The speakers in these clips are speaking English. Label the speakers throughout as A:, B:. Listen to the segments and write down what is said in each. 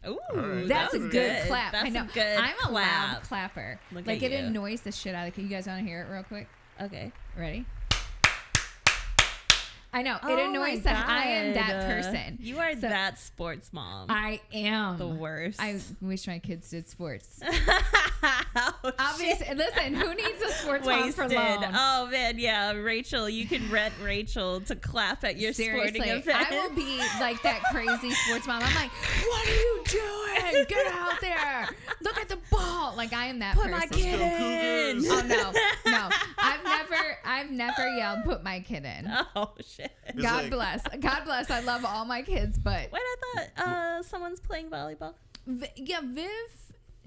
A: Ooh,
B: right.
C: That's a good clap.
A: That's
C: I know.
A: a good
C: I'm a loud
A: clap.
C: clapper.
A: Look
C: Like,
A: at
C: it
A: you.
C: annoys the shit out of you. You guys want to hear it real quick?
A: Okay.
C: Ready? I know. It
A: Oh
C: annoys
A: my
C: that I am that
A: God.
C: person.
A: You are
C: So-
A: that sports mom.
C: I am.
A: the worst.
C: I wish my kids did sports.
A: Oh,
C: Obviously, listen, who needs a sports mom for
A: wasted.
C: long?
A: Oh man, yeah, Rachel. You can rent Rachel to clap at your
C: Seriously,
A: sporting event.
C: I will be like that crazy sports mom. I'm like, what are you doing? Get out there. Look at the ball. Like, I am that
A: Put
C: person.
A: my kid in.
C: Oh no. I've never yelled put my kid in.
A: Oh shit.
B: It's
C: God
B: like-
C: bless. God bless. I love all my kids, but
A: Wait, I thought someone's playing volleyball.
C: Viv,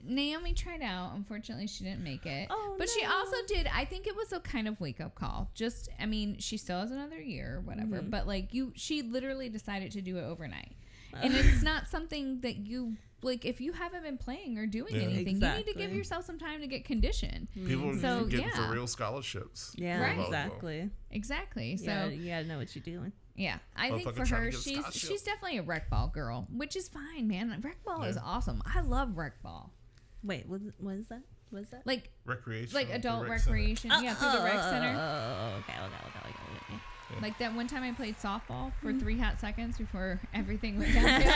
C: Naomi tried out. Unfortunately, she didn't make it.
A: Oh,
C: but she
A: no.
C: also did. I think it was a kind of wake up call. Just, I mean, she still has another year or whatever.
A: Mm-hmm.
C: But like she literally decided to do it overnight, and it's not something that you like. If you haven't been playing or doing
B: Yeah.
C: anything, you need
A: Exactly.
C: to give yourself some time to get conditioned.
B: People are
C: So,
B: getting
C: yeah.
B: for real scholarships.
A: Yeah,
C: Right.
A: exactly.
C: Exactly. So
A: Yeah, you gotta know what you're doing.
C: yeah, I think
B: Motherfucker
C: for
B: trying
C: her,
B: to get a
C: she's
B: scholarship.
C: definitely a rec ball girl, which is fine, man. Rec ball is
B: Yeah.
C: awesome. I love rec ball.
A: Wait, what is that? What is that?
C: Like
B: Recreation.
C: like adult
B: the rec center.
C: recreation. Yeah, through the rec center.
A: Oh, okay.
C: Like that one time I played softball for 3 hot seconds before everything went downhill.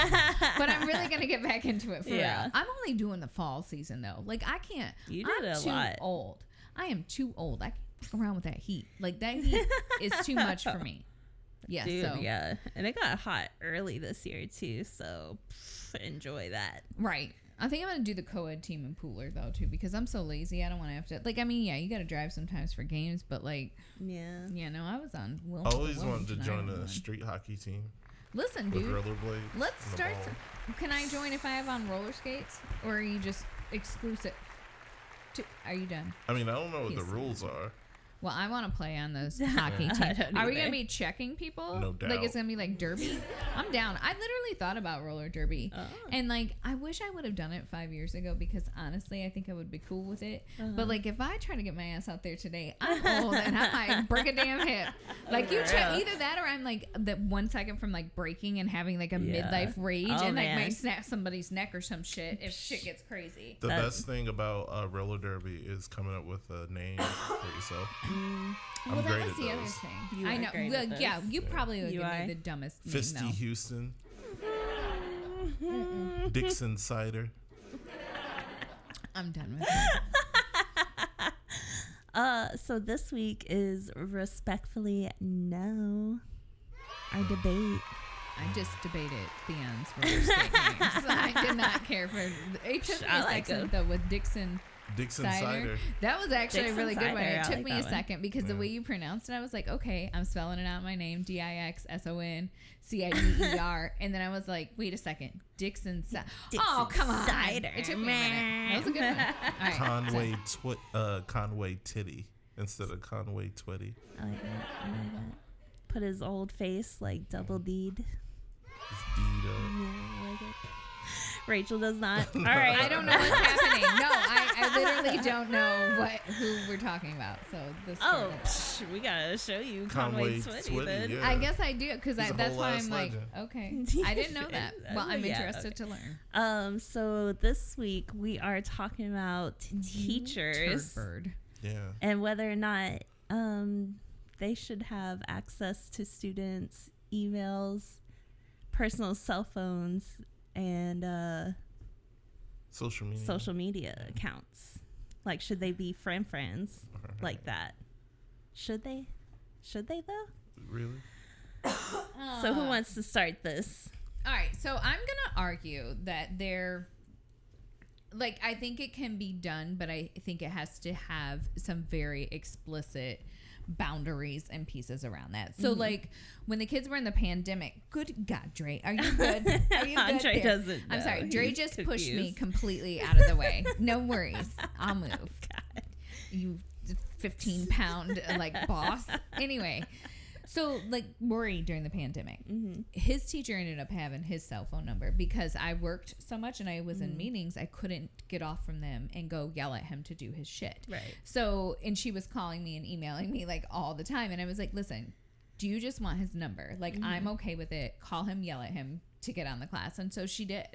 C: But I'm really gonna get back into it for
A: Yeah.
C: real. I'm only doing the fall season though. Like I can't.
A: You did
C: I'm
A: a
C: too
A: lot.
C: old. I am too old. I can't fuck around with that heat. Like that heat is too much for me. Yeah.
A: Dude,
C: so
A: yeah. And it got hot early this year too, so enjoy that.
C: right. I think I'm gonna do the co-ed team in Pooler though too because I'm so lazy. I don't want to have to. Like I mean, yeah, you got to drive sometimes for games, but like,
A: Yeah.
C: yeah, no, I was on.
B: I always wanted to join a street hockey team
C: Listen,
B: with
C: dude.
B: rollerblades.
C: Let's
B: and a
C: start.
B: ball.
C: Can I join if I have on roller skates, or are you just exclusive? Are you done?
B: I mean, I don't know what the
C: Yes.
B: rules are.
C: Well, I want to play on those hockey
A: I
C: teams.
A: don't
C: Are we
A: either.
C: gonna be checking people?
B: No
C: Like it's
B: doubt.
C: gonna be like derby. I'm down. I literally thought about roller derby,
A: Oh.
C: and like I wish I would have done it 5 years ago because honestly, I think I would be cool with it.
A: Uh-huh.
C: But like if I try to get my ass out there today, I'm old and I might break a damn hip. Like you check
A: Yeah.
C: either that or I'm like the 1 second from like breaking and having like a
A: Yeah.
C: midlife rage
A: Oh,
C: and like
A: man.
C: might snap somebody's neck or some shit if shit gets crazy.
B: The
A: That-
B: best thing about roller derby is coming up with a name for yourself. I'm
C: Well, that
B: great
C: was
B: at
C: the other
B: those.
C: thing.
A: You
C: I
A: are
C: know.
A: great
C: Well,
A: at
C: yeah,
A: those.
C: you probably would
A: You
C: give
A: are.
C: me the dumbest name
B: Fisty
C: though.
B: Houston, Dixon Cider.
C: I'm done with it.
A: So this week is respectfully no. Our debate.
C: I just debated Theon's roller skate names. I did not care for. It took me
A: I
C: a
A: like
C: second
A: them.
C: though with Dixon
B: Dixon
C: cider.
B: Cider.
C: That was actually
A: Dixon
C: a really good one.
A: cider,
C: It
A: I
C: took
A: like
C: me
A: that
C: a
A: one.
C: second because the
B: Yeah.
C: way you pronounced it, I was like, okay, I'm spelling it out my name, DIXSONCIDER, and then I was like, wait a second, Dixon cider. Oh, come on,
A: cider,
C: It took me a minute. That was a good one. All right,
B: Conway Titty instead of Conway Twitty.
A: I like that. I like that. Put his old face like double D'd.
B: It's Dita.
A: Yeah, I like it. Rachel does not. All right.
C: I don't know what's happening. No, I literally don't know who we're talking about. So this.
A: Oh, we gotta show you Conway Twitty
B: Twitty,
A: then.
B: yeah.
C: I guess I do because
B: He's a
C: that's
B: whole
C: why
B: ass
C: I'm like,
B: legend.
C: okay, I didn't know that. Well, I'm
A: Yeah,
C: interested to learn.
A: So this week we are talking about teachers
C: Bird.
B: Yeah.
A: and whether or not they should have access to students' emails, personal cell phones, and
B: Social media.
A: social media accounts. Like, should they be friends like that? Should they? Should they though?
B: Really?
A: So who wants to start this?
C: All right, so I'm gonna argue that they're like I think it can be done, but I think it has to have some very explicit boundaries and pieces around that. So like when the kids were in the pandemic, good God, Dre, are you good? Are you good?
A: Andre
C: there?
A: doesn't
C: I'm
A: know.
C: sorry, Dre
A: He's
C: just pushed me
A: confused.
C: completely out of the way. No worries, I'll move. You 15-pound like boss. Anyway, so like Rory during the pandemic, his teacher ended up having his cell phone number because I worked so much and I was in meetings, I couldn't get off from them and go yell at him to do his shit.
A: Right.
C: So, and she was calling me and emailing me like all the time. And I was like, listen, do you just want his number? Like, I'm okay with it. Call him, yell at him to get on the class. And so she did.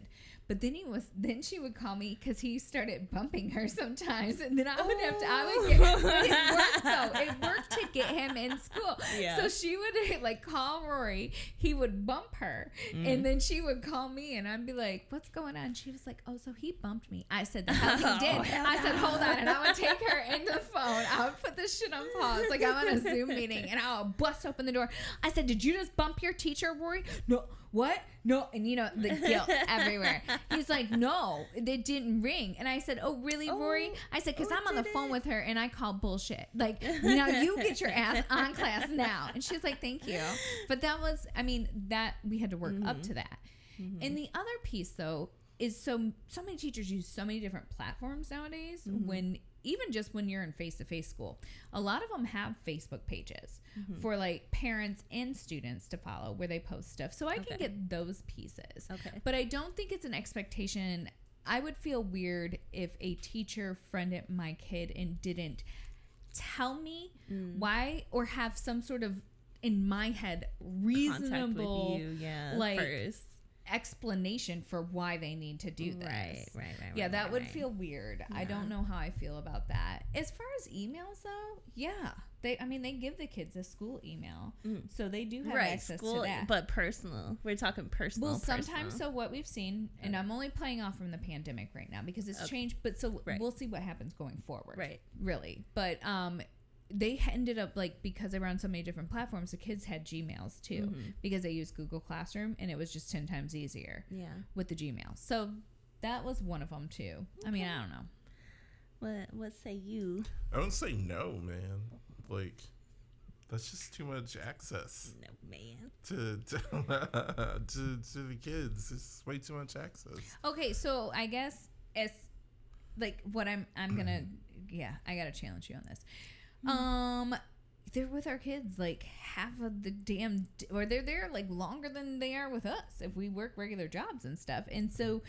C: But then she would call me because he started bumping her sometimes, and then I would get it worked though. It worked to get him in school.
A: Yeah.
C: So she would like call Rory, he would bump her, and then she would call me, and I'd be like, "What's going on?" She was like, "Oh, so he bumped me." I said, "The hell he did." I said, "Hold on," and I would take her in the phone. I would put this shit on pause, like I'm on a Zoom meeting, and I would bust open the door. I said, "Did you just bump your teacher, Rory?" "No." "What?" "No." And you know, the guilt everywhere. He's like, "No, it didn't ring." And I said, "Oh, really, Rory?" I said, "Because I'm on the phone with her and I call bullshit. Like, now you get your ass on class now." And she's like, "Thank you." But that was, I mean, that we had to work up to that. And the other piece, though, is so many teachers use so many different platforms nowadays when even just when you're in face-to-face school. A lot of them have Facebook pages for like parents and students to follow where they post stuff. So I can get those pieces. Okay. But I don't think it's an expectation. I would feel weird if a teacher friended my kid and didn't tell me why, or have some sort of, in my head, reasonable like first explanation for why they need to do this. Right. Yeah, that would feel weird. Yeah. I don't know how I feel about that. As far as emails though, yeah. They give the kids a school email. So they do have access to that.
A: But personal. We're talking personal.
C: Well, sometimes, so what we've seen, and I'm only playing off from the pandemic right now because it's changed, but so we'll see what happens going forward. Right. Really. But they ended up, like, because they were on so many different platforms, the kids had Gmails too, because they used Google Classroom, and it was just 10 times easier with the Gmail. So that was one of them too. Okay. I mean, I don't know.
A: What say you?
B: I don't say no, man. Like, that's just too much access.
A: No, man.
B: To the kids. It's way too much access.
C: Okay, so I guess as like what I'm gonna I gotta challenge you on this. They're with our kids like half of the damn, or they're there like longer than they are with us if we work regular jobs and stuff. And so,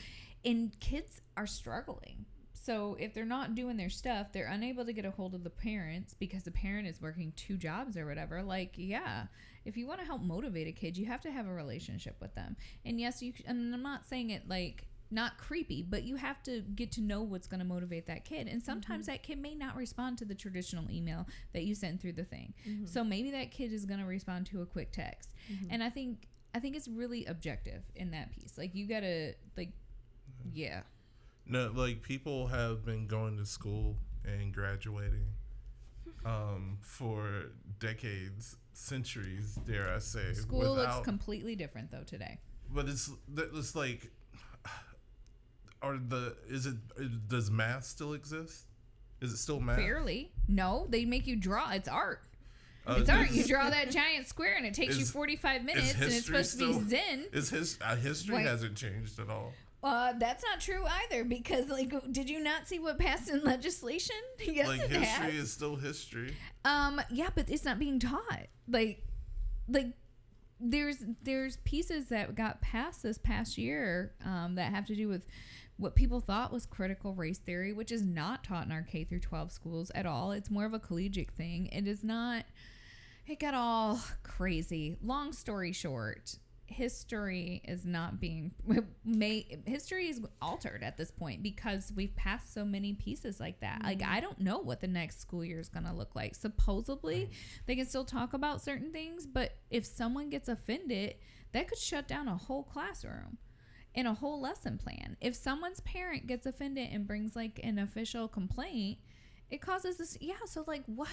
C: and kids are struggling. So if they're not doing their stuff, they're unable to get a hold of the parents because the parent is working 2 jobs or whatever. Like, yeah, if you want to help motivate a kid, you have to have a relationship with them. And yes, and I'm not saying it like not creepy, but you have to get to know what's going to motivate that kid. And sometimes that kid may not respond to the traditional email that you send through the thing. So maybe that kid is going to respond to a quick text. And I think it's really objective in that piece. Like, you got to, like, yeah.
B: No, like, people have been going to school and graduating for decades, centuries, dare I say.
C: School looks completely different, though, today.
B: But it's like, does math still exist? Is it still math?
C: Barely. No, they make you draw. It's art. It's art. You draw that giant square, and it takes you 45 minutes, and it's supposed to be zen.
B: History hasn't changed at all.
C: That's not true either, because, like, did you not see what passed in legislation? Yes,
B: like, history is still history.
C: Yeah, but it's not being taught. Like there's pieces that got passed this past year that have to do with what people thought was critical race theory, which is not taught in our K through 12 schools at all. It's more of a collegiate thing. It is not. It got all crazy. Long story short, history is not being history is altered at this point because we've passed so many pieces like that. Like, I don't know what the next school year is going to look like. Supposedly they can still talk about certain things, but if someone gets offended, that could shut down a whole classroom and a whole lesson plan. If someone's parent gets offended and brings like an official complaint, it causes this. Yeah. So, like, what?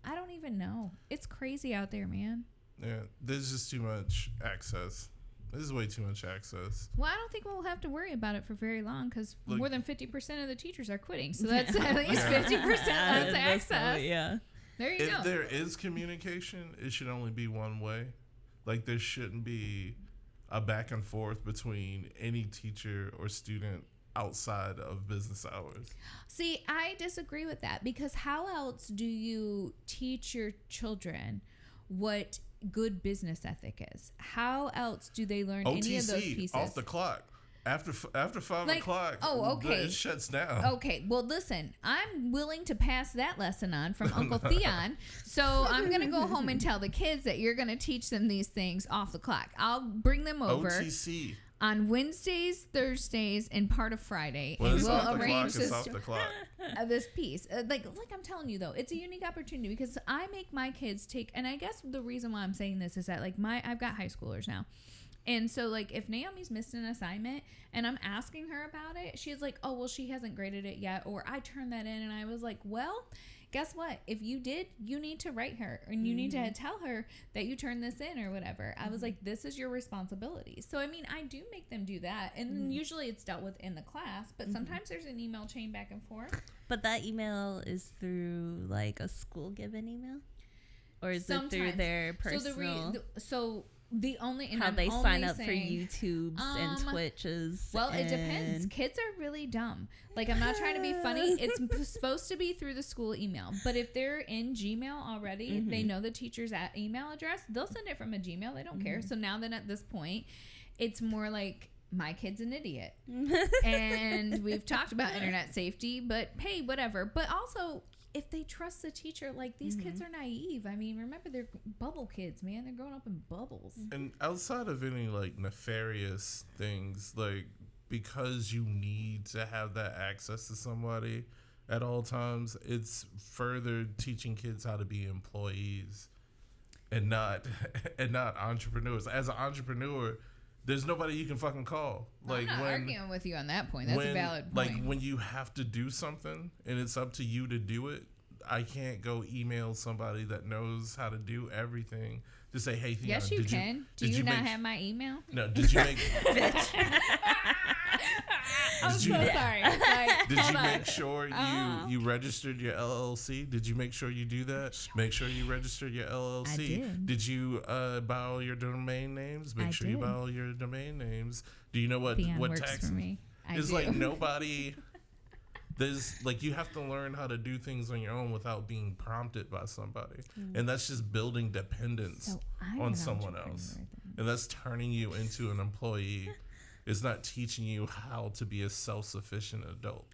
C: I don't even know. It's crazy out there, man.
B: Yeah, there's just too much access. This is way too much access.
C: Well, I don't think we'll have to worry about it for very long because more than 50% of the teachers are quitting. So that's at least 50% less access.
A: Yeah.
C: There you go.
B: If there is communication, it should only be one way. Like, there shouldn't be a back and forth between any teacher or student outside of business hours.
C: See, I disagree with that, because how else do you teach your children what good business ethic is? How else do they learn
B: OTC,
C: any of those pieces?
B: Off the clock. After 5 o'clock, it shuts down.
C: Okay, well, listen, I'm willing to pass that lesson on from Uncle Theon. So I'm going to go home and tell the kids that you're going to teach them these things off the clock. I'll bring them over.
B: OTC.
C: on Wednesdays, Thursdays, and part of Friday.
B: When
C: And
B: it's
C: we'll
B: off the clock,
C: arrange
B: it's
C: this
B: off the clock.
C: this piece. Like I'm telling you though, it's a unique opportunity because I make my kids take, and I guess the reason why I'm saying this is that like I've got high schoolers now. And so, like, if Naomi's missed an assignment and I'm asking her about it, she's like, oh, well, she hasn't graded it yet. Or I turned that in and I was like, well, guess what? If you did, you need to write her and you need to tell her that you turned this in or whatever. I was like, this is your responsibility. So, I mean, I do make them do that. And usually it's dealt with in the class, but sometimes there's an email chain back and forth.
A: But that email is through like a school given email? Or is it through
C: Sometimes.
A: their personal?
C: The only and
A: how
C: I'm
A: they
C: only
A: sign up for
C: saying,
A: YouTubes and Twitches.
C: Well, it depends.
A: and-
C: Kids are really dumb. Like, I'm not trying to be funny. It's supposed to be through the school email. But if they're in Gmail already, they know the teacher's email address, they'll send it from a Gmail. They don't care. So now then at this point, it's more like, my kid's an idiot. And we've talked about internet safety, but hey, whatever. But also, if they trust the teacher, like these kids are naive. I mean, remember they're bubble kids, man. They're growing up in bubbles.
B: And outside of any like nefarious things, like because you need to have that access to somebody at all times, it's further teaching kids how to be employees and not entrepreneurs. As an entrepreneur, there's nobody you can fucking call. Like
C: I'm not arguing with you on that point. That's a valid point.
B: Like when you have to do something and it's up to you to do it, I can't go email somebody that knows how to do everything to say, hey, Theon,
C: yes, you can. Do you not have my email?
B: No, did you make...
C: I'm so sorry. Like,
B: Did you make sure you registered your LLC? Did you make sure you do that? Make sure you registered your LLC.
C: I did.
B: Did you buy all your domain names? Make
C: I
B: sure you
C: did.
B: buy all your domain names. Do you know what
C: Theon works
B: tax?
C: for me.
B: It's
C: do.
B: like nobody. There's like you have to learn how to do things on your own without being prompted by somebody, and that's just building dependence
C: So I'm
B: on
C: an
B: someone
C: entrepreneur
B: else,
C: then.
B: and that's turning you into an employee. It's not teaching you how to be a self-sufficient adult.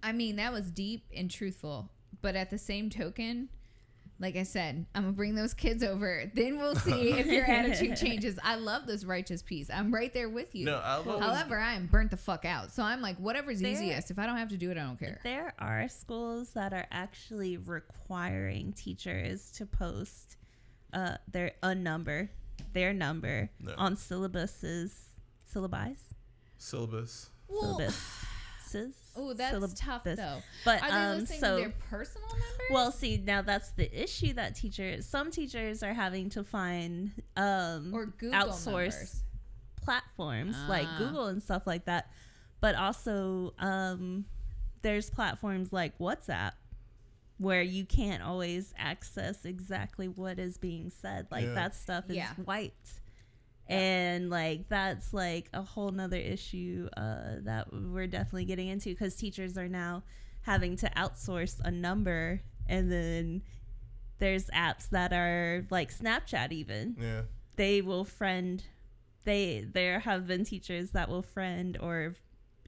C: I mean, that was deep and truthful, but at the same token, like I said, I'm gonna bring those kids over. Then we'll see if your attitude changes. I love this righteous piece. I'm right there with you.
B: No,
C: However, I am burnt the fuck out. So I'm like, whatever's
A: There-
C: easiest. If I don't have to do it, I don't care.
A: There are schools that are actually requiring teachers to post their number
B: No.
A: on syllabi.
B: syllabus.
C: Well,
A: Syllabuses.
C: oh, that's tough
A: syllabus.
C: though.
A: But
C: Are they listening
A: so
C: to their personal numbers?
A: well, see, now that's the issue that some teachers are having to find
C: or Google
A: outsource
C: numbers.
A: platforms like
C: Ah.
A: Google and stuff like that. But also there's platforms like WhatsApp where you can't always access exactly what is being said. Like
B: Yeah.
A: that stuff is
C: Yeah.
A: wiped. And like that's like a whole nother issue that we're definitely getting into because teachers are now having to outsource a number, and then there's apps that are like Snapchat even.
B: Yeah.
A: They will friend there have been teachers that will friend or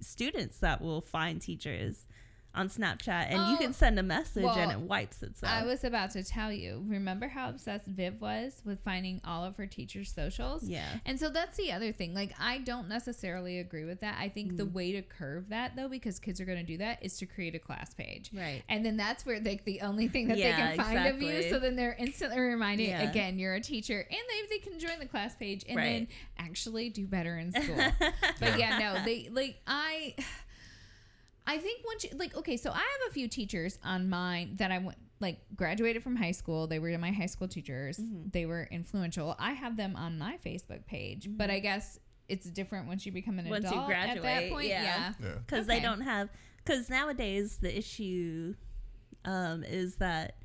A: students that will find teachers on Snapchat, and you can send a message and it wipes itself.
C: I was about to tell you. Remember how obsessed Viv was with finding all of her teachers' socials?
A: Yeah.
C: And so that's the other thing. Like, I don't necessarily agree with that. I think the way to curve that, though, because kids are going to do that, is to create a class page.
A: Right.
C: And then that's where like the only thing that they
A: Yeah,
C: can find of you.
A: exactly.
C: So then they're instantly reminded,
A: Yeah.
C: again, you're a teacher. And they can join the class page and
A: Right.
C: then actually do better in school. But yeah, no, they like I think once you, like, okay, so I have a few teachers on mine that I went, like, graduated from high school. They were my high school teachers. They were influential. I have them on my Facebook page, but I guess it's different once you become an
A: Once you
C: adult at that
A: graduate,
C: point.
A: yeah.
B: Yeah.
A: Because
C: Okay.
A: they don't have, because nowadays the issue is that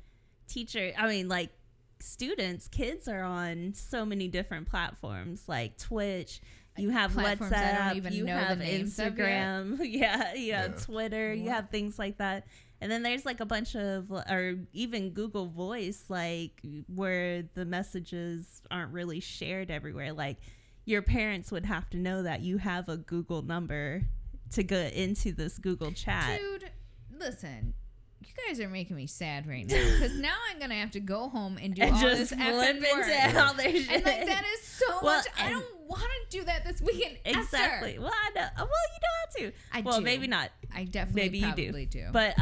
A: kids are on so many different platforms like Twitch. You have
C: Platforms I don't
A: WhatsApp,
C: even
A: you
C: know the
A: have
C: names of
A: Instagram, you have
B: Yeah.
A: Twitter, you have things like that. And then there's like a bunch of, or even Google Voice, like where the messages aren't really shared everywhere. Like your parents would have to know that you have a Google number to go into this Google chat.
C: Dude, listen. You guys are making me sad right now because now I'm gonna have to go home and do
A: And
C: all
A: just
C: this
A: flip
C: effing work.
A: into all their shit.
C: And like that is so much. I don't want to do that this weekend.
A: Exactly.
C: Esther.
A: Well, I know. Well, you don't have to.
C: I do.
A: Maybe not.
C: I definitely
A: Maybe
C: probably
A: you do.
C: do.
A: But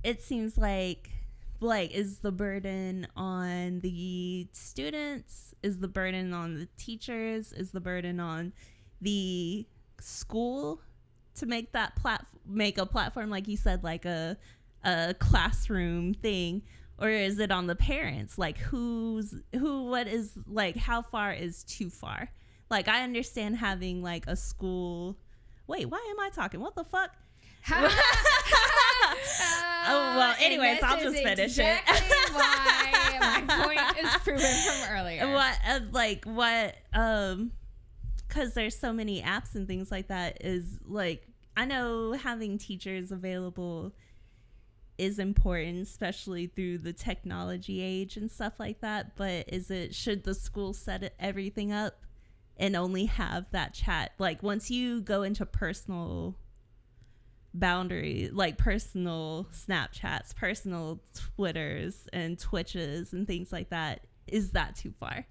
A: it seems like is the burden on the students? Is the burden on the teachers? Is the burden on the school to make that make a platform, like you said, like a classroom thing? Or is it on the parents? Like what is, like, how far is too far? Like, I understand having like a school. Wait, why am I talking? What the fuck? Oh, well, anyways, I'll just finish
C: exactly
A: it.
C: why my point is proven from earlier.
A: Because there's so many apps and things like that, is like, I know having teachers available is important, especially through the technology age and stuff like that. But should the school set everything up and only have that chat? Like, once you go into personal boundary, like personal Snapchats, personal Twitters and Twitches and things like that, is that too far?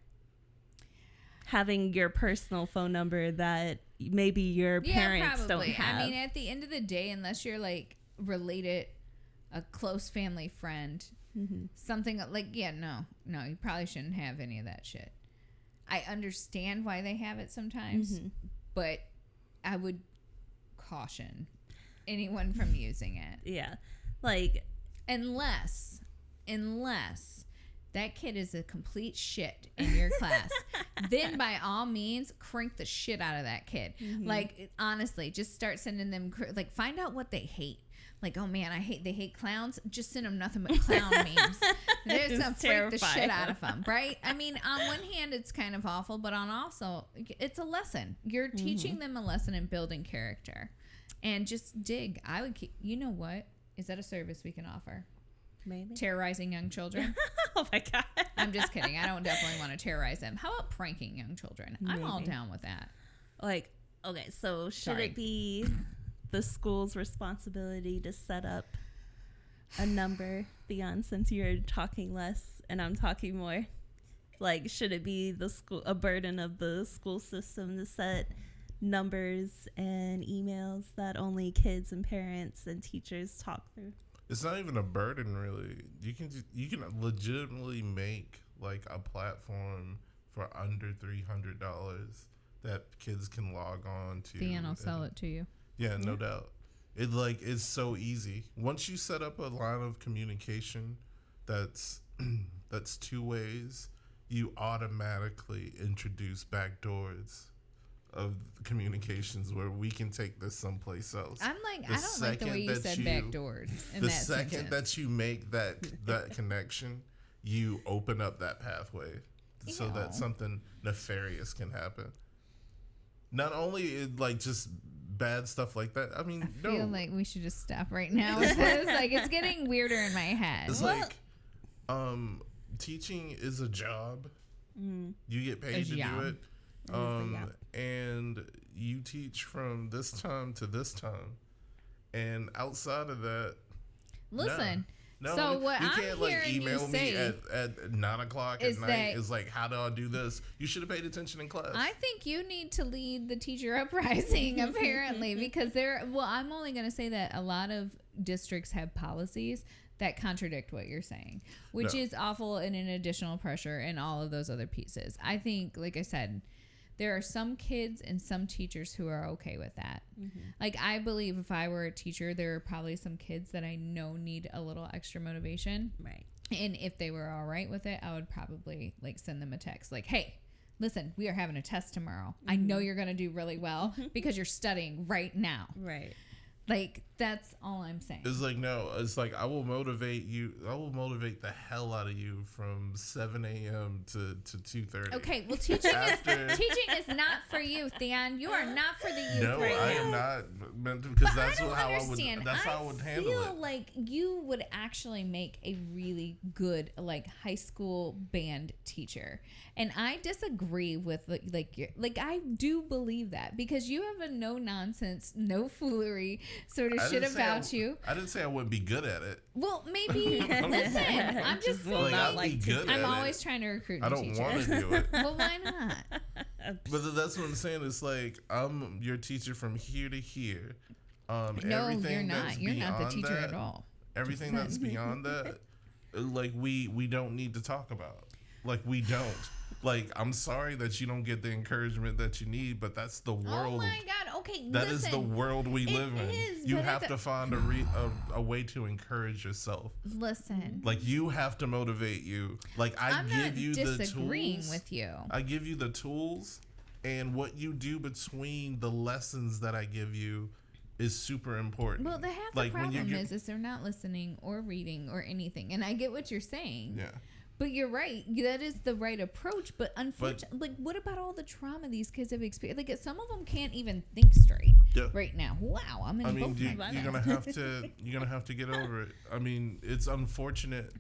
A: Having your personal phone number that maybe your parents don't have.
C: I mean, at the end of the day, unless you're like related, a close family friend, something like, no, you probably shouldn't have any of that shit. I understand why they have it sometimes, but I would caution anyone from using it.
A: Yeah. Like,
C: unless that kid is a complete shit in your class, then by all means crank the shit out of that kid. Like, honestly, just start sending them, like, find out what they hate. Like, oh man, they hate clowns. Just send them nothing but clown memes. They're just gonna freak the shit out of them, right? I mean, on one hand, it's kind of awful, but on also, it's a lesson. You're teaching them a lesson in building character, and just dig. I would keep. You know what? Is that a service we can offer?
A: Maybe
C: terrorizing young children.
A: Oh my god!
C: I'm just kidding. I don't definitely want to terrorize them. How about pranking young children? Maybe. I'm all down with that.
A: Like, okay, so should it be the school's responsibility to set up a number, Theon, since you're talking less and I'm talking more? Like, should it be a burden of the school system to set numbers and emails that only kids and parents and teachers talk through?
B: It's not even a burden, really. You can legitimately make like a platform for under $300 that kids can log on to.
C: Theon will sell it to you.
B: Yeah, no doubt. It's so easy. Once you set up a line of communication that's two ways, you automatically introduce backdoors of communications where we can take this someplace else.
C: I'm like, I don't like the way you said backdoors.
B: The second that you make that connection, you open up that pathway so that something nefarious can happen. Not only just bad stuff like that. I mean,
C: I feel like we should just stop right now with this. Like, it's getting weirder in my head.
B: It's teaching is a job. You get paid to do it. And you teach from this time to this time. And outside of that,
C: listen.
B: No,
C: so what
B: you
C: I'm
B: can't
C: hearing
B: email
C: you
B: me
C: say
B: at 9 o'clock at night. It's like, how do I do this? You should have paid attention in class.
C: I think you need to lead the teacher uprising, apparently, because I'm only going to say that a lot of districts have policies that contradict what you're saying, which is awful and an additional pressure and all of those other pieces. I think, like I said, there are some kids and some teachers who are okay with that. Like, I believe if I were a teacher, there are probably some kids that I know need a little extra motivation.
A: Right.
C: And if they were all right with it, I would probably send them a text like, hey, listen, we are having a test tomorrow. I know you're going to do really well because you're studying right now.
A: Right.
C: Like, that's all I'm saying.
B: It's like, no, it's like, I will motivate you. I will motivate the hell out of you from 7 a.m. to 2:30.
C: Okay, well, teaching is not for you, Theon. You are not for the youth.
B: No,
C: right
B: I
C: now.
B: am not meant to, because that's how I would handle
C: I feel
B: it.
C: like you would actually make a really good high school band teacher. And I disagree with I do believe that, because you have a no nonsense, no foolery, sort of
B: I
C: shit
B: didn't say
C: about you.
B: I didn't say I wouldn't be good at it.
C: Well, maybe. Listen, I'm just
A: will
C: saying.
A: not
B: I'd be good
C: I'm
B: at
C: always
B: it.
C: trying to recruit
B: I
C: new
B: don't
C: teachers.
B: want to do it.
C: Well, why not?
B: But that's what I'm saying. It's like I'm your teacher from here to here.
C: No,
B: Everything
C: you're not.
B: that's
C: You're not the
B: beyond
C: teacher
B: that,
C: at all.
B: Everything that's beyond that, like we don't need to talk about. Like we don't. Like I'm sorry that you don't get the encouragement that you need, but that's the world.
C: Oh my God. Okay,
B: That is
C: listen.
B: the world we live in.
C: is,
B: You
C: but
B: have
C: it's
B: to find a way to encourage yourself.
C: Listen.
B: Like you have to motivate you. Like I
C: I'm
B: give
C: not
B: you the
C: disagreeing
B: tools.
C: with you.
B: I give you the tools, and what you do between the lessons that I give you is super important.
C: Well, the half
B: Like,
C: the
B: when you
C: problem
B: get-
C: is they're not listening or reading or anything. And I get what you're saying.
B: Yeah.
C: But you're right. That is the right approach. But unfortunately, like, what about all the trauma these kids have experienced? Like, some of them can't even think straight
B: Yeah.
C: right now. Wow, I'm in
B: I mean,
C: both
B: you're
C: my
B: gonna have to get over it. I mean, it's unfortunate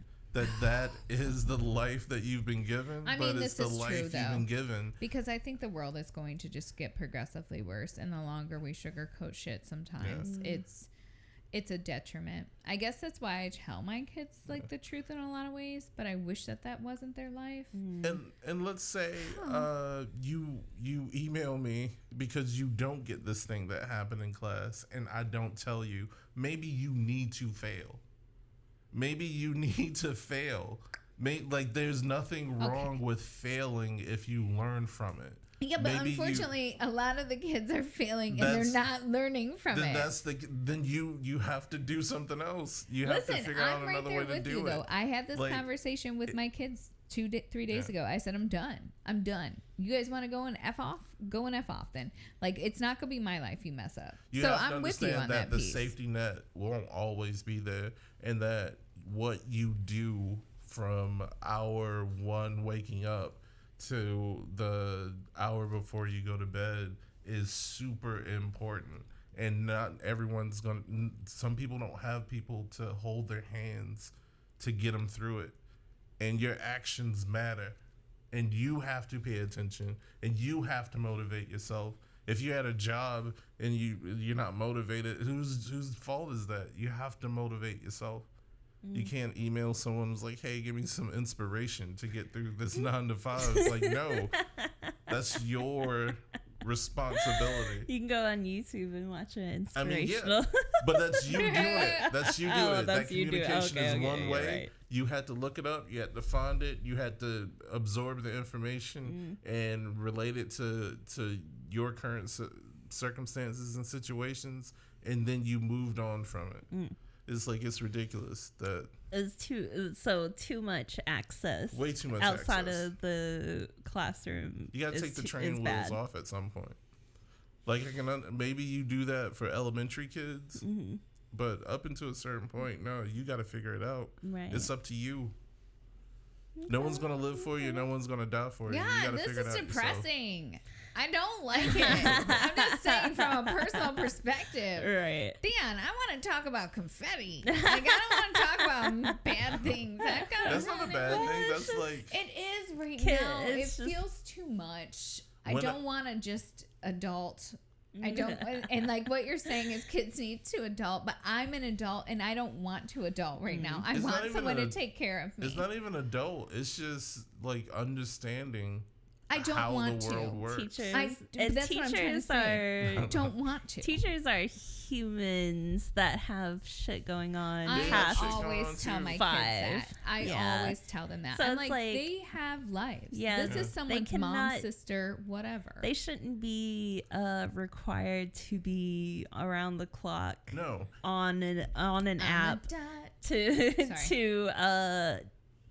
B: that is the life that you've been given,
C: I
B: but
C: mean,
B: it's
C: this
B: the
C: is
B: life
C: true,
B: you've
C: though.
B: been given.
C: Because I think the world is going to just get progressively worse, and the longer we sugarcoat shit, sometimes it's a detriment. I guess that's why I tell my kids like the truth in a lot of ways, but I wish that wasn't their life.
B: And let's say you email me because you don't get this thing that happened in class, and I don't tell you. Maybe you need to fail. Maybe you need to fail. Like there's nothing wrong with failing if you learn from it.
C: Yeah, but
B: Maybe
C: unfortunately, a lot of the kids are failing and they're not learning from
B: then
C: it.
B: Then you have to do something else. You have
C: Listen,
B: to figure
C: I'm
B: out
C: right
B: another
C: there
B: way to
C: with
B: do
C: you,
B: it.
C: though. I had this
B: Like,
C: conversation with my kids 3 days ago. I said, I'm done. I'm done. You guys want to go and F off? Go and F off then. Like, it's not going to be my life you mess up.
B: You
C: So
B: have to
C: I'm with you
B: understand
C: on
B: that
C: that
B: the
C: piece.
B: safety net won't always be there, and that what you do from hour one waking up to the hour before you go to bed is super important. And not everyone's gonna. Some people don't have people to hold their hands to get them through it, and your actions matter, and you have to pay attention, and you have to motivate yourself. If you're at a job and you're not motivated, whose fault is that? You have to motivate yourself. You can't email someone who's like, "Hey, give me some inspiration to get through this 9 to 5." It's like, no, that's your responsibility.
A: You can go on YouTube and watch an
B: I mean,
A: inspirational.
B: yeah, but that's you doing it. That's you doing
A: Oh,
B: it. That
A: that's you doing it.
B: communication
A: Okay,
B: is
A: okay,
B: one
A: you're
B: way.
A: right.
B: You had to look it up. You had to find it. You had to absorb the information and relate it to your current circumstances and situations, and then you moved on from it. It's like, it's ridiculous that
A: It's too much access.
B: way too much
A: outside
B: access.
A: of the classroom.
B: You got to
A: is
B: take the
A: too-
B: training
A: is
B: wheels
A: bad.
B: off at some point. Like, maybe you do that for elementary kids, but up until a certain point, no, you got to figure it out.
A: Right.
B: It's up to you. No one's gonna live for you. No one's gonna die for you. You
C: Yeah,
B: gotta
C: this
B: figure it
C: is
B: out yourself.
C: depressing. I don't like it. I'm just saying from a personal perspective.
A: Right.
C: Dan, I want to talk about confetti. Like, I don't want to talk about bad things. I've got
B: That's not a bad thing. That's like,
C: It is right
A: Kid,
C: now. It
A: it's just-
C: feels too much. I
B: When
C: don't want to just adult. I don't, and like what you're saying is kids need to adult, but I'm an adult and I don't want to adult right now. I
B: It's not
C: want
B: even
C: someone to
B: a-
C: take care of me.
B: it's not even adult. It's just like understanding
C: I don't
B: how
C: want
B: the world
C: to.
B: works.
A: Teachers.
C: I-
A: and
C: that's what I'm trying to
A: teachers
C: say.
A: are
C: Don't want to.
A: teachers are humans that have shit going on.
C: I
B: They have
A: past
B: shit going on
C: always tell
B: too.
C: my kids
A: 5.
C: that. I
A: Yeah.
C: always tell them that.
A: So
C: I'm
A: it's
C: like,
A: like-
C: they have lives.
A: Yeah,
C: This is
A: they
C: someone's mom,
A: cannot-
C: sister, whatever.
A: They shouldn't be required to be around the clock
B: No,
A: on an
C: On a
A: app
C: dot.
A: to
C: Sorry.
A: to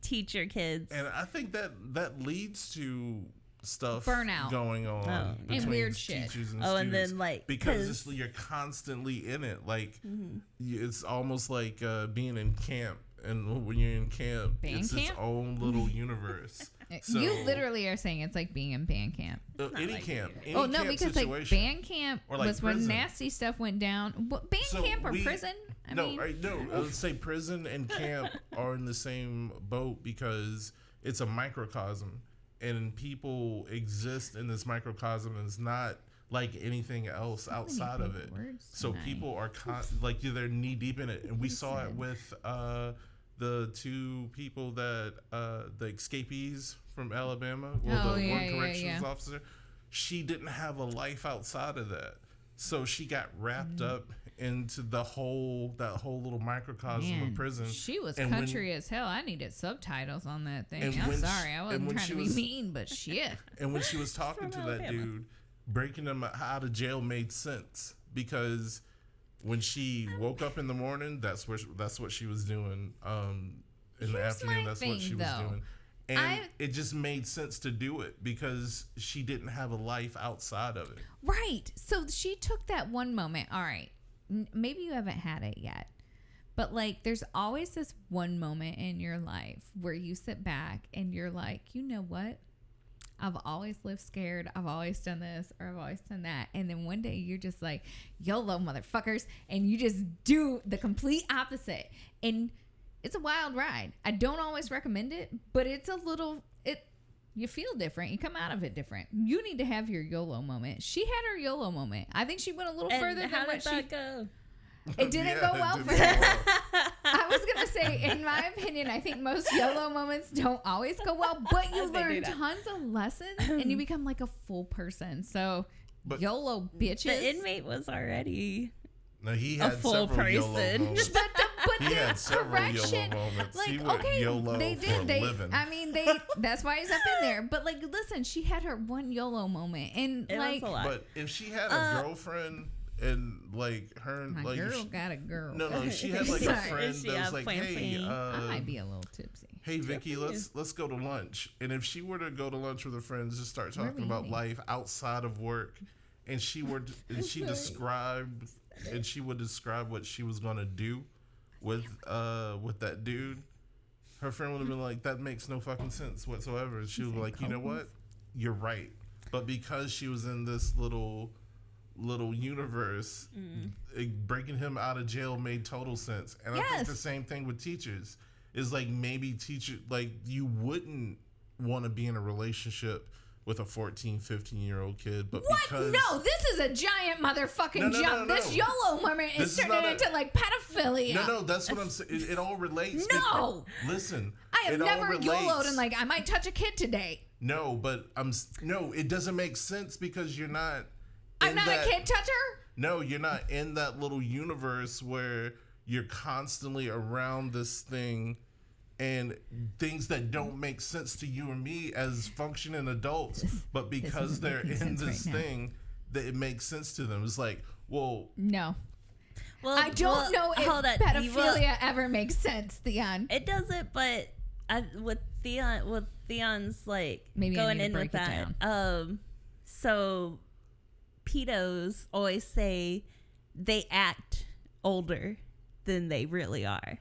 A: teach your kids.
B: and I think that leads to stuff
C: Burnout.
B: going on
A: Oh, and
B: between
C: weird shit.
B: teachers and
A: Oh, and
B: students.
A: then, like,
B: because
A: 'cause-
B: you're constantly in it. Like, it's almost like being in camp. And when you're in camp,
C: Band
B: it's its
C: camp?
B: own little universe. So,
C: You literally are saying it's like being in band camp.
B: any
A: like
B: camp. Any
C: Oh no,
B: camp
C: because
B: situation.
C: like band camp
B: Or, like,
C: was when
B: prison.
C: nasty stuff went down. What, band
B: So
C: camp or
B: we-
C: prison? I mean,
B: Let's say prison and camp are in the same boat because it's a microcosm, and people exist in this microcosm, and it's not like anything else outside of it. So people are like they're knee deep in it, and we saw it with the two people that the escapees from Alabama, well, the one corrections officer. She didn't have a life outside of that, so she got wrapped up into that whole little microcosm of prison.
C: She was country as hell. I needed subtitles on that thing. I'm sorry, I wasn't trying to be mean, but shit.
B: And when she was talking to that dude, breaking him out of jail made sense, because when she woke up in the morning, that's what she was doing. In the afternoon, that's what she was doing. And it just made sense to do it because she didn't have a life outside of it.
C: Right. So she took that one moment. All right. Maybe you haven't had it yet, but like there's always this one moment in your life where you sit back and you're like, you know what? I've always lived scared. I've always done this or I've always done that. And then one day you're just like, YOLO motherfuckers. And you just do the complete opposite. And it's a wild ride. I don't always recommend it, but it's you feel different. You come out of it different. You need to have your YOLO moment. She had her YOLO moment. I think she went a little further than what she...
A: go?
C: It didn't go well for her. I was going to say, in my opinion, I think most YOLO moments don't always go well, but you learn tons of lessons and you become like a full person. So, YOLO bitches.
A: The inmate was already...
B: No, he had a full person. Moments.
C: But
B: he had several YOLO moments.
C: Like,
B: he went YOLO
C: they did.
B: for living.
C: I mean, that's why he's up in there. But like, listen, she had her one YOLO moment, and
A: it
C: like,
A: was a lot.
B: But if she had a girlfriend and like her,
C: my
B: like
C: girl got a girl.
B: No, she had like a friend that was like, hey,
C: I might be a little tipsy.
B: Hey Vicky, let's go to lunch. And if she were to go to lunch with her friends, just start talking about life outside of work, and she would describe what she was gonna do with that dude, her friend would have been like, that makes no fucking sense whatsoever. And she was like, you know what? You're right. But because she was in this little universe, breaking him out of jail made total sense. And I think the same thing with teachers is like, maybe like you wouldn't want to be in a relationship with a 14, 15-year-old kid, but because...
C: No, this is a giant motherfucking jump. This YOLO moment is turning into like pedophilia.
B: No, that's what I'm saying. It all relates.
C: No!
B: Listen.
C: I have never YOLO'd and like, I might touch a kid today.
B: No, but it doesn't make sense because you're not...
C: I'm not a kid toucher?
B: No, you're not in that little universe where you're constantly around this thing and things that don't make sense to you and me as functioning adults, but because they're in this thing, that it makes sense to them. It's like, well...
C: No. Well, I don't know if pedophilia ever makes sense, Theon.
A: It doesn't, but with Theon's like
C: maybe
A: going in with that. So pedos always say they act older than they really are.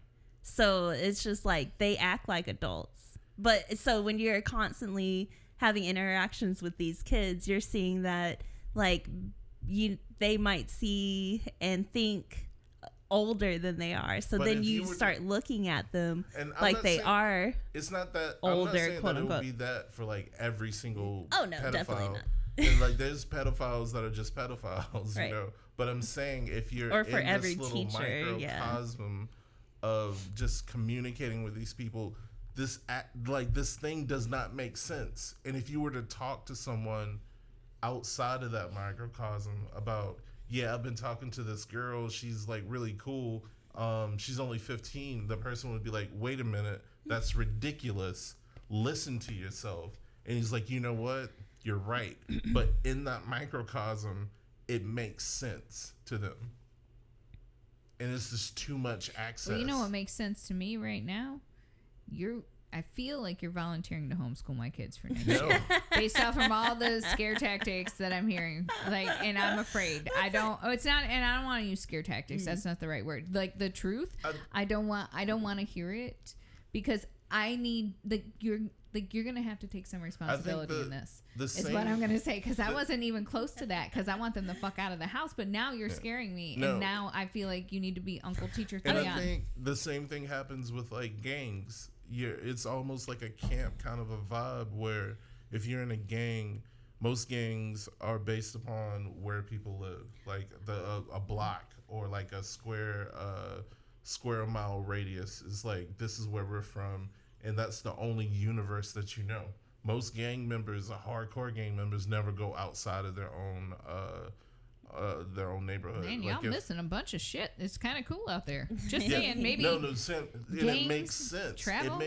A: So it's just like they act like adults. But so when you're constantly having interactions with these kids, you're seeing that like they might see and think older than they are. So then you start looking at them like they are.
B: It's not that
A: older,
B: I'm not saying
A: quote
B: that
A: unquote.
B: It would be that for like every single
A: pedophile.
B: Definitely not. And like there's pedophiles that are just pedophiles,
A: right.
B: You know. But I'm saying if you're
A: or for
B: in
A: every
B: this little microcosm of just communicating with these people, this thing does not make sense. And if you were to talk to someone outside of that microcosm about, I've been talking to this girl, she's like really cool, she's only 15, the person would be like, wait a minute, that's ridiculous, listen to yourself. And he's like, you know what, you're right. But in that microcosm, it makes sense to them. And it's just too much access.
C: Well, you know what makes sense to me right now? I feel like you're volunteering to homeschool my kids for next year. Based off from all the scare tactics that I'm hearing. Like, and I'm afraid. I don't want to use scare tactics. That's not the right word. Like the truth, I don't want to hear it because I need you're going to have to take some responsibility in this. Is what I'm going to say, because I wasn't even close to that, because I want them the fuck out of the house, but now you're scaring me, and now I feel like you need to be Uncle Teacher Theon.
B: And I think the same thing happens with like gangs. It's almost like a camp kind of a vibe where if you're in a gang, most gangs are based upon where people live, like a block or like a square mile radius is like, this is where we're from, and that's the only universe that you know. Most gang members, hardcore gang members, never go outside of their own neighborhood.
C: Man,
B: Like
C: y'all missing a bunch of shit. It's kind of cool out there. Just saying, maybe.
B: No, it makes sense.
C: Travel?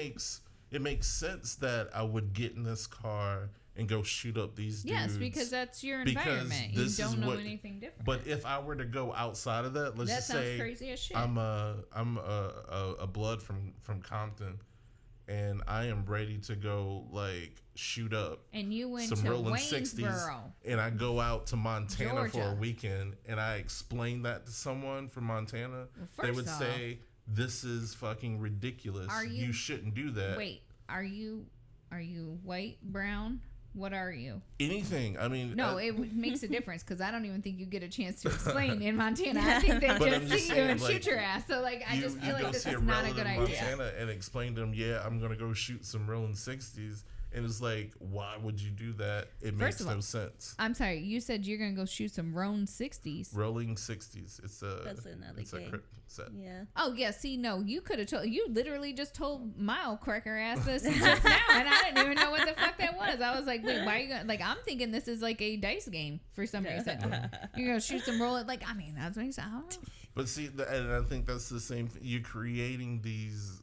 B: It makes sense that I would get in this car and go shoot up these dudes.
C: Yes, because that's your environment. You don't know anything different.
B: But if I were to go outside of that, let's
C: that
B: just
C: sounds
B: say
C: crazy as shit.
B: I'm a blood from Compton, and I am ready to go like shoot up
C: and you went
B: some
C: to
B: rolling
C: Waynesboro,
B: and I go out to Montana for
C: Georgia.
B: a weekend, and I explain that to someone from Montana, they would say, "This is fucking ridiculous. You shouldn't do that."
C: Wait, are you white, brown? What are you?
B: Anything. I mean,
C: no, it makes a difference because I don't even think you get a chance to explain in Montana. I think they just see you and shoot your ass. So like, I just feel like this is not a good idea.
B: Montana and explain to them, yeah, I'm gonna go shoot some rolling 60s. And it's like, why would you do that? It makes no sense.
C: I'm sorry, you said you're gonna go shoot some Rolling 60s.
B: Rolling 60s.
A: That's another game.
C: Yeah. Oh yeah. See, no, you could have told. You literally just told Mile Cracker ass this just now, and I didn't even know what the fuck that was. I was like, wait, why are you gonna? Like, I'm thinking this is like a dice game for some reason. You're gonna shoot some roll it. Like, I mean, that's what I don't know.
B: But see, and I think that's the same thing. You're creating these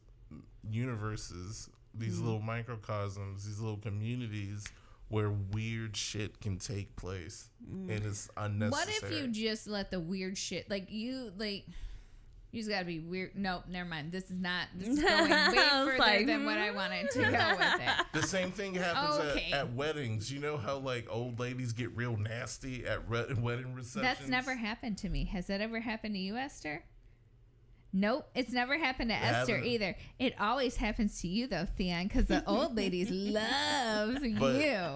B: universes, these little microcosms, these little communities where weird shit can take place, and it's unnecessary.
C: What if you just let the weird shit, you just gotta be weird. Nope, never mind. This is going way further than what I wanted to go with it.
B: The same thing happens at weddings. You know how like old ladies get real nasty at wedding receptions?
C: That's never happened to me. Has that ever happened to you, Esther? Nope, it's never happened to Esther either. It always happens to you though, Theon, because the old ladies love you.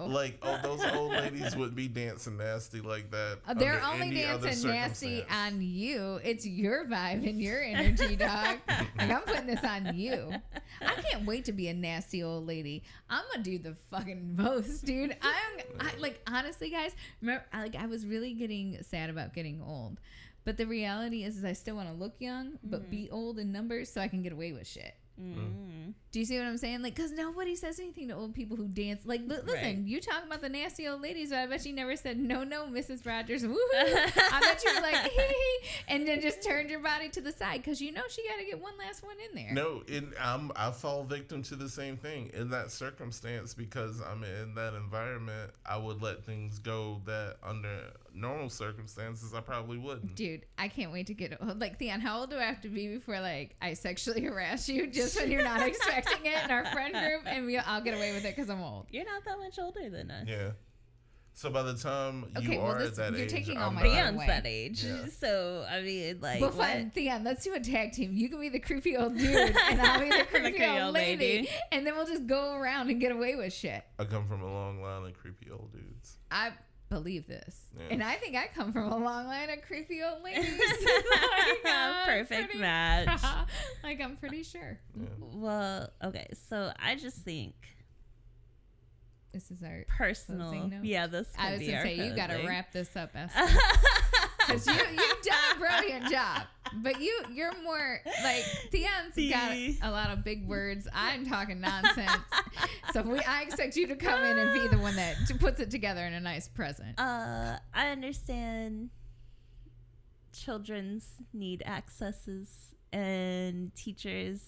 B: Like, those old ladies would be dancing nasty like that.
C: They're only dancing nasty on you. It's your vibe and your energy, dog. Like, I'm putting this on you. I can't wait to be a nasty old lady. I'm gonna do the fucking most, dude. I like, honestly, guys. Remember, I was really getting sad about getting old. But the reality is I still want to look young, but be old in numbers so I can get away with shit. Do you see what I'm saying? Like, because nobody says anything to old people who dance. Like, listen, you talking about the nasty old ladies, but I bet you never said, no, Mrs. Rogers, woohoo. I bet you were like, hee, and then just turned your body to the side because you know she got to get one last one in there.
B: No, I fall victim to the same thing in that circumstance because I'm in that environment. I would let things go that under normal circumstances I probably wouldn't.
C: Dude, I can't wait to get old. Like, Theon, how old do I have to be before like I sexually harass you just when you're not expecting it in our friend group, and I'll get away with it because I'm old?
A: You're not that much older than us.
B: Yeah. So by the time you are at that
C: you're
B: age,
C: taking all my
A: Theon's that age. Yeah. So I mean, like,
C: but fine, Theon, let's do a tag team. You can be the creepy old dude, and I'll be the creepy old lady, and then we'll just go around and get away with shit.
B: I come from a long line of creepy old dudes.
C: I believe this, and I think I come from a long line of creepy old ladies.
A: Perfect match.
C: Like, I'm pretty sure.
B: Yeah.
A: Well, okay, so I just think
C: this is our
A: personal. Yeah, this.
C: I was gonna say you got to wrap this up, Esther, because you've done a brilliant job. But you're more like Theon's got a lot of big words. I'm talking nonsense. So I expect you to come in and be the one that puts it together in a nice present.
A: I understand children's need accesses, and teachers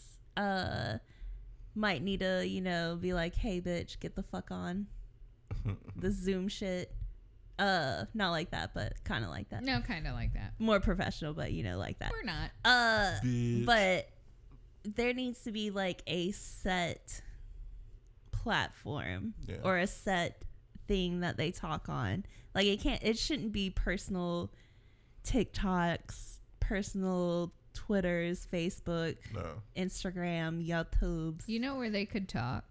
A: might need to, be like, hey, bitch, get the fuck on. The Zoom shit. Not like that, but kind of like that.
C: No, kind of like that.
A: More professional, but like that.
C: We're not.
B: Bitch.
A: But there needs to be like a set platform or a set thing that they talk on. Like, it shouldn't be personal TikToks, personal Twitters, Facebook, Instagram, YouTubes.
C: You know where they could talk?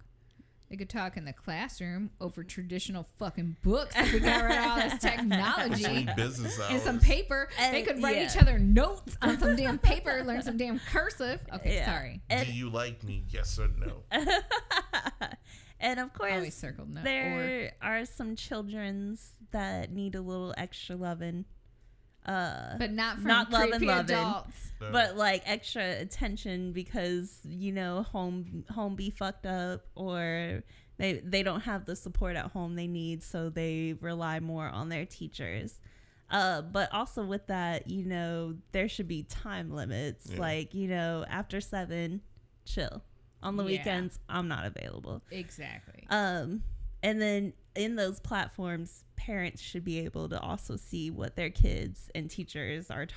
C: They could talk in the classroom over traditional fucking books if we got rid of all this technology.
B: Business hours.
C: And some paper. They could write each other notes on some damn paper, learn some damn cursive. Okay, sorry.
B: Do you like me? Yes or no?
A: And of course,
C: Always circled no.
A: there are some children's that need a little extra loving.
C: But not from
A: not
C: creepy
A: loving.
C: adults.
B: No.
A: But like extra attention because home be fucked up, or they don't have the support at home they need, so they rely more on their teachers. But also with that, there should be time limits.
B: Yeah.
A: Like, after 7, chill. On the weekends, I'm not available.
C: Exactly.
A: And then in those platforms, parents should be able to also see what their kids and teachers are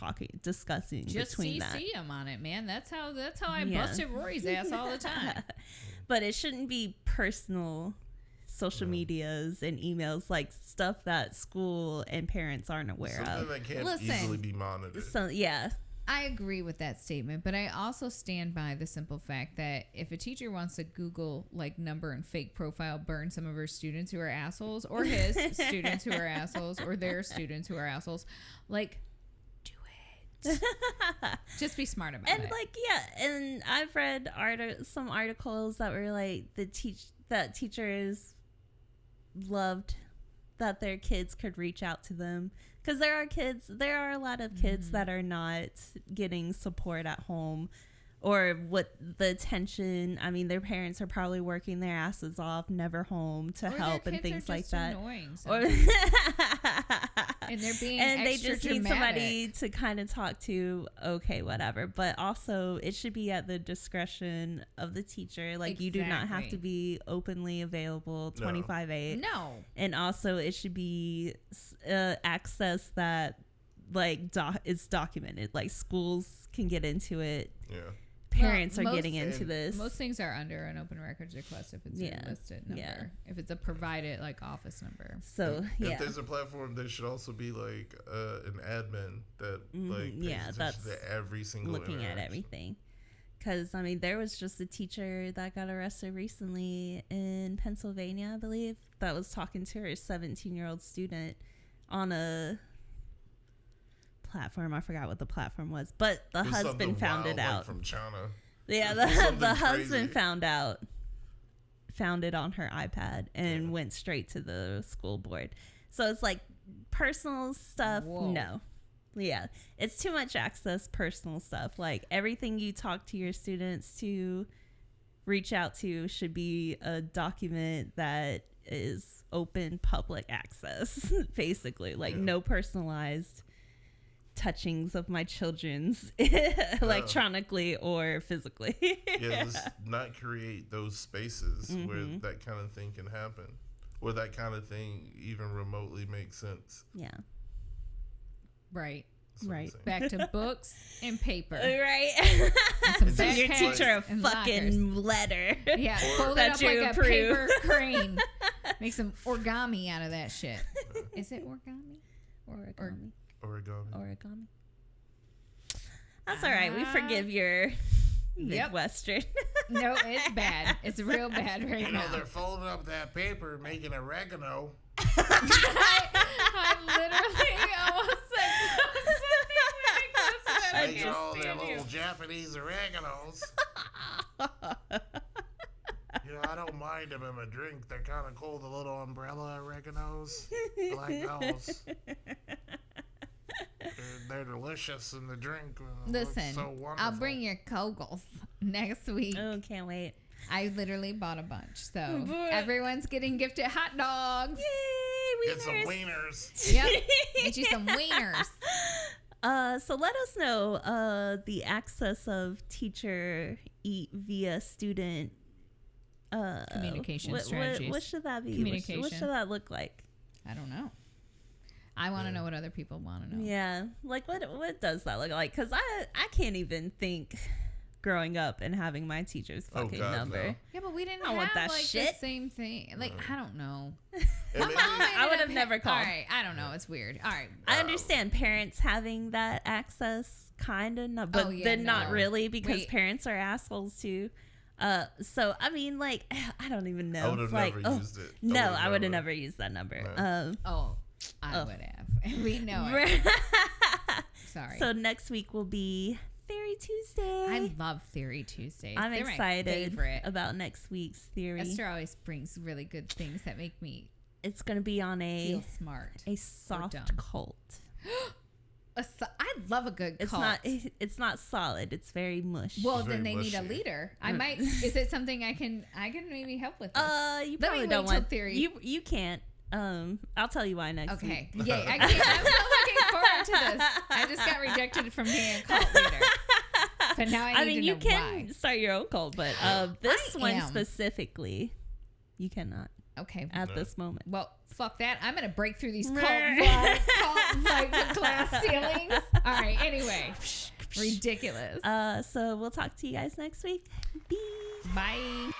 A: discussing
C: Just
A: between that.
C: CC them on it, man. That's how I busted Rory's ass all the time.
A: But it shouldn't be personal social medias and emails, like stuff that school and parents aren't aware
B: Something
A: of.
B: that can't
C: Listen.
B: easily be monitored.
A: So yeah.
C: I agree with that statement, but I also stand by the simple fact that if a teacher wants to Google like number and fake profile burn some of her students who are assholes, or his students who are assholes, or their students who are assholes, like, do it. Just be smart about
A: And
C: it.
A: like, yeah, and I've read some articles that were like that teachers loved that their kids could reach out to them, because there are a lot of kids that are not getting support at home, or what the attention. I mean, their parents are probably working their asses off, never home to
C: Or their
A: help and
C: kids are
A: things like
C: just
A: that.
C: Annoying
A: Or
C: and they're being
A: and they
C: extra
A: just need
C: dramatic.
A: somebody to kind of talk to. Okay, whatever. But also, it should be at the discretion of the teacher. Like, you do not have to
C: Exactly.
A: be openly available 25/8.
C: No.
A: And also, it should be access that is documented. Like, schools can get into it.
B: Yeah.
A: Parents
C: Well,
A: are getting into
B: and
A: this.
C: Most things are under an open records request if it's
A: Yeah.
C: a listed number.
A: Yeah.
C: If it's a provided like office number.
A: So
B: If
A: yeah.
B: there's a platform, there should also be like an admin that pays
A: yeah,
B: attention
A: that's
B: to every single
A: looking at
B: interaction.
A: everything. Because I mean, there was just a teacher that got arrested recently in Pennsylvania, I believe, that was talking to her 17-year-old student on a platform. I forgot what the platform was, but the
B: It was
A: husband
B: something
A: found
B: wild,
A: it out.
B: like from China.
A: Yeah,
B: It was something
A: the husband
B: crazy.
A: found it on her iPad and went straight to the school board. So it's like personal stuff.
C: Whoa.
A: No. Yeah. It's too much access, personal stuff. Like, everything you talk to your students to reach out to should be a document that is open public access, basically. Like, no personalized touchings of my children's electronically or physically.
B: Yeah, let's not create those spaces where that kind of thing can happen, where that kind of thing even remotely makes sense.
A: Yeah.
C: Right.
B: That's what I'm
A: Right.
B: saying.
C: Back to books and paper.
A: Right.
C: And some
B: It's
A: Your
B: just
C: backpacks
A: teacher a
C: and
A: fucking
C: lockers.
A: letter.
C: Yeah,
B: Or-
C: fold it
A: That
C: up
A: you
C: like a
A: approve.
C: paper crane. Make some origami out of that shit. Is it origami?
A: Origami.
B: Origami.
A: That's all right. We forgive your
C: Yep.
A: Midwestern.
C: No, it's bad. It's real bad right now.
B: folding up that paper, making oregano.
C: I literally almost said something really
B: Making all their
C: close.
B: little Japanese oreganos. I don't mind them in my drink. They're kind of cool, the little umbrella oreganos. I like those. They're delicious in the drink. It looks
C: Listen,
B: so
C: I'll
B: wonderful.
C: bring your Kogels next week.
A: Oh, can't wait.
C: I literally bought a bunch, so
A: Boy.
C: everyone's getting gifted hot dogs.
A: Yay,
B: Get some
A: wieners.
B: wieners.
C: Yep, get you some wieners.
A: So let us know the access of teacher eat via student
C: Communication
A: what
C: strategies.
A: should that be?
C: Communication.
A: What should that look like?
C: I don't know. I want to know what other people want to know.
A: Yeah, like what does that look like? Because I can't even think growing up and having my teacher's
B: Oh,
A: fucking
B: God,
A: number.
B: no.
C: Yeah, but we didn't
A: I
C: have
A: want that
C: like
A: shit.
C: the same thing. Like I don't know.
B: And maybe-
A: I would have never called.
C: All right, I don't know. It's weird. All right.
A: I understand parents having that access, kind of, but
C: Oh, yeah,
A: then not
C: no.
A: really, because
C: Wait.
A: parents are assholes too. So I mean, like, I don't even know.
B: I would have
A: like,
B: never used it.
A: No, I would have never used that number.
B: No.
C: Oh, I would have. We know it.
A: Right.
C: Sorry.
A: So next week will be very Theory Tuesday.
C: I love Theory Tuesdays.
A: I'm
C: They're my
A: excited
C: favorite.
A: about next week's theory.
C: Esther always brings really good things that make me
A: It's going to be on
C: feel smart.
A: a soft
C: dumb.
A: cult.
C: I love a good cult.
A: It's not solid. It's very mush.
C: Well,
B: It's
C: then
B: very
C: they need a
B: mushy.
C: leader. I might. Is it something I can maybe help with? This?
A: You
C: Let me
A: probably
C: wait
A: don't
C: till
A: want
C: theory.
A: You can't. I'll tell you why next
C: Okay.
A: week.
C: Yay. I'm so looking forward to this. I just got rejected from being a cult leader. So now I need to
A: you
C: know
A: can
C: why.
A: start your own cult, but this
C: I
A: one
C: am.
A: specifically, you cannot
C: Okay.
A: at
B: No.
A: this moment.
C: Well, fuck that. I'm going to break through these cult
A: Meh.
C: glass ceilings. All right. Anyway. Ridiculous.
A: So we'll talk to you guys next week. Bye.
C: Bye.